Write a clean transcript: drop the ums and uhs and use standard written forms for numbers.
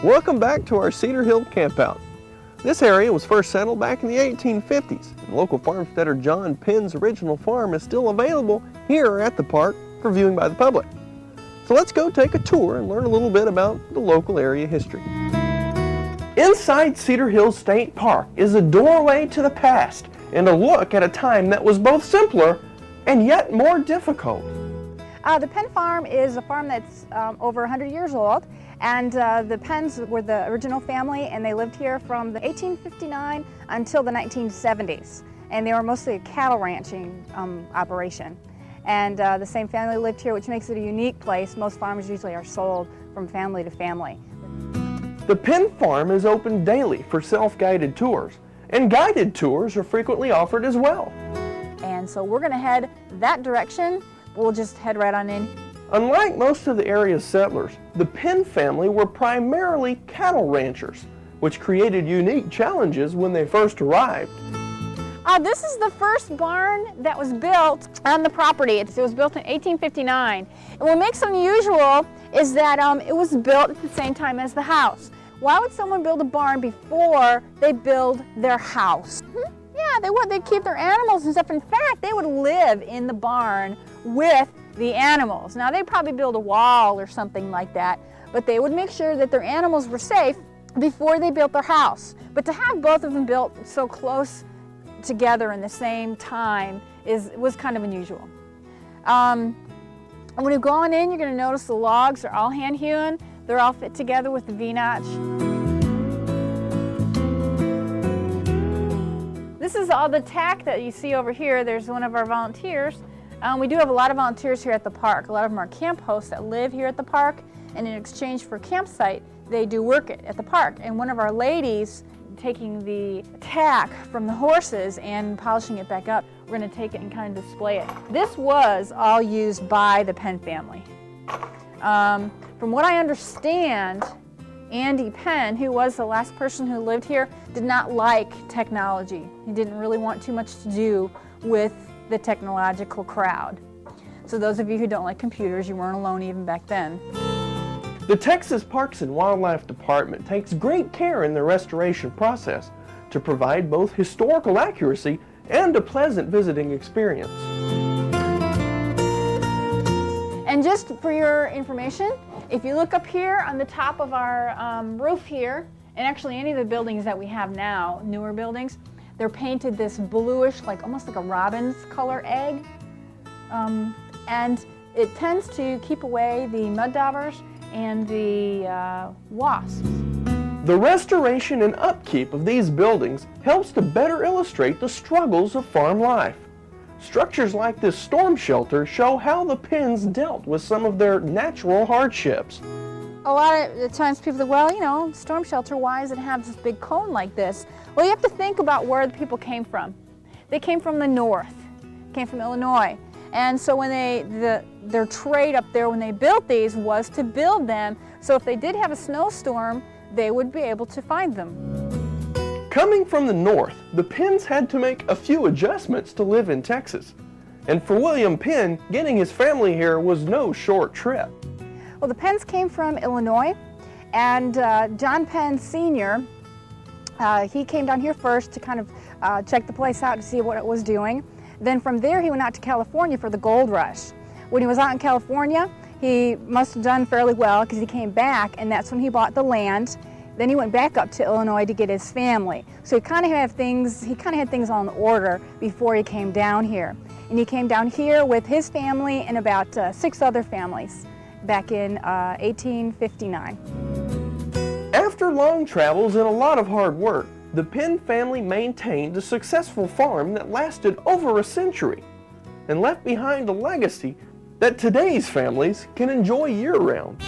Welcome back to our Cedar Hill campout. This area was first settled back in the 1850s, and local farmsteader John Penn's original farm is still available here at the park for viewing by the public. So let's go take a tour and learn a little bit about the local area history. Inside Cedar Hill State Park is a doorway to the past and a look at a time that was both simpler and yet more difficult. The Penn farm is a farm that's over 100 years old, and the Penns were the original family, and they lived here from the 1859 until the 1970s, and they were mostly a cattle ranching operation. And the same family lived here, which makes it a unique place. Most farms usually are sold from family to family. The Penn farm is open daily for self-guided tours, and guided tours are frequently offered as well. And so we're going to head that direction. We'll just head right on in. Unlike most of the area's settlers, the Penn family were primarily cattle ranchers, which created unique challenges when they first arrived. This is the first barn that was built on the property. It was built in 1859. And what makes it unusual is that it was built at the same time as the house. Why would someone build a barn before they build their house? Yeah, they would. They'd keep their animals and stuff. In fact, they would live in the barn with the animals. Now, they'd probably build a wall or something like that, but they would make sure that their animals were safe before they built their house. But to have both of them built so close together in the same time was kind of unusual. When you go on in, you're going to notice the logs are all hand-hewn. They're all fit together with the V-notch. This is all the tack that you see over here. There's one of our volunteers. We do have a lot of volunteers here at the park. A lot of them are camp hosts that live here at the park, and in exchange for campsite, they do work at the park. And one of our ladies taking the tack from the horses and polishing it back up. We're going to take it and kind of display it. This was all used by the Penn family. From what I understand, Andy Penn, who was the last person who lived here, did not like technology. He didn't really want too much to do with the technological crowd. So those of you who don't like computers, you weren't alone even back then. The Texas Parks and Wildlife Department takes great care in the restoration process to provide both historical accuracy and a pleasant visiting experience. And just for your information, if you look up here on the top of our roof here, and actually any of the buildings that we have now, newer buildings, they're painted this bluish, almost like a robin's color egg. And it tends to keep away the mud daubers and the wasps. The restoration and upkeep of these buildings helps to better illustrate the struggles of farm life. Structures like this storm shelter show how the Penns dealt with some of their natural hardships. A lot of the times people think, well, you know, storm shelter, why does it have this big cone like this? Well, you have to think about where the people came from. They came from the north, came from Illinois. And so when their trade up there when they built these was to build them, so if they did have a snowstorm, they would be able to find them. Coming from the north, the Penns had to make a few adjustments to live in Texas. And for William Penn, getting his family here was no short trip. Well, the Penns came from Illinois, and John Penn Sr., he came down here first to kind of check the place out to see what it was doing. Then from there, he went out to California for the gold rush. When he was out in California, he must have done fairly well because he came back, and that's when he bought the land. Then he went back up to Illinois to get his family. So he kind of had things all in order before he came down here. And he came down here with his family and about 6 other families back in 1859. After long travels and a lot of hard work, the Penn family maintained a successful farm that lasted over a century and left behind a legacy that today's families can enjoy year-round.